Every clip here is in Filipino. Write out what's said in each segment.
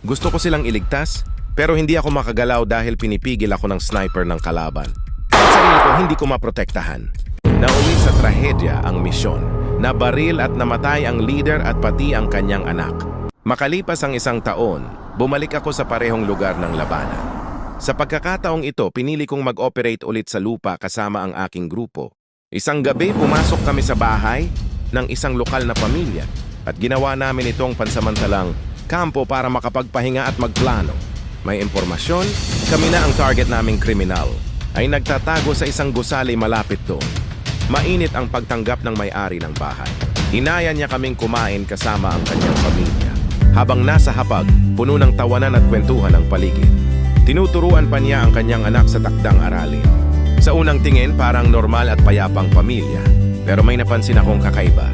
Gusto ko silang iligtas, pero hindi ako makagalaw dahil pinipigil ako ng sniper ng kalaban. At sarili ko hindi ko maprotektahan. Nauwi sa trahedya ang misyon. Nabaril at namatay ang leader at pati ang kanyang anak. Makalipas ang 1 taon, bumalik ako sa parehong lugar ng labanan. Sa pagkakataong ito, pinili kong mag-operate ulit sa lupa kasama ang aking grupo. Isang gabi, pumasok kami sa bahay ng isang lokal na pamilya at ginawa namin itong pansamantalang kampo para makapagpahinga at magplano. May impormasyon, kami na ang target naming kriminal ay nagtatago sa isang gusali malapit doon. Mainit ang pagtanggap ng may-ari ng bahay. Hinaya niya kaming kumain kasama ang kanyang pamilya. Habang nasa hapag, puno ng tawanan at kwentuhan ang paligid. Tinuturuan pa niya ang kanyang anak sa takdang aralin. Sa unang tingin, parang normal at payapang pamilya. Pero may napansin akong kakaiba.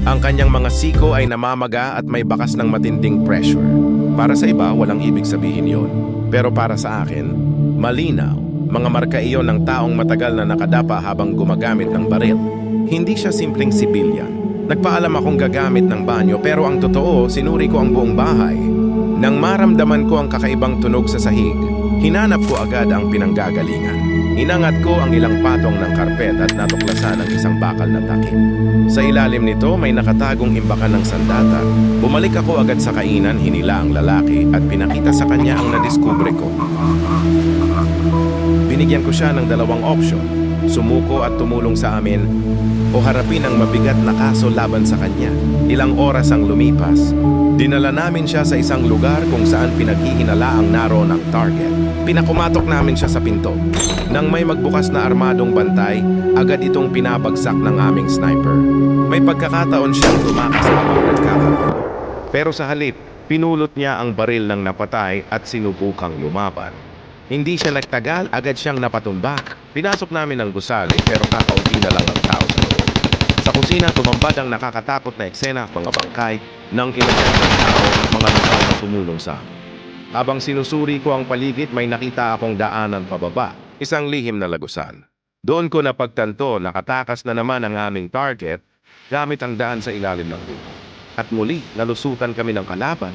Ang kanyang mga siko ay namamaga at may bakas ng matinding pressure. Para sa iba, walang ibig sabihin yon. Pero para sa akin, malinaw. Mga marka iyon ng taong matagal na nakadapa habang gumagamit ng baril. Hindi siya simpleng sibilyan. Nagpaalam akong gagamit ng banyo pero ang totoo, sinuri ko ang buong bahay. Nang maramdaman ko ang kakaibang tunog sa sahig, hinanap ko agad ang pinanggagalingan. Inangat ko ang ilang patong ng karpet at natuklasan ang isang bakal na takip. Sa ilalim nito may nakatagong imbakan ng sandata. Bumalik ako agad sa kainan, hinila ang lalaki at pinakita sa kanya ang nadiskubre ko. Binigyan ko siya ng 2 opsyon, sumuko at tumulong sa amin o harapin ang mabigat na kaso laban sa kanya. Ilang oras ang lumipas. Dinala namin siya sa isang lugar kung saan pinaghihinalaang naroon ang target. Pinakumatok namin siya sa pinto. Nang may magbukas na armadong bantay, agad itong pinabagsak ng aming sniper. May pagkakataon siyang tumakas habang nagkakagulo. Pero sa halip, pinulot niya ang baril ng napatay at sinubukang lumaban. Hindi siya nagtagal, agad siyang napatumbak. Pinasok namin ang gusali pero kakaunti na lang ang tao sa loob. Sa kusina, tumambad ang nakakatakot na eksena, mga bangkay, ng ilagay ng tao at mga lokal na tumulong sa amin. Habang sinusuri ko ang paligid, may nakita akong daanan pababa, isang lihim na lagusan. Doon ko napagtanto, nakatakas na naman ang aming target gamit ang daan sa ilalim ng lupa. At muli, nalusutan kami ng kalaban.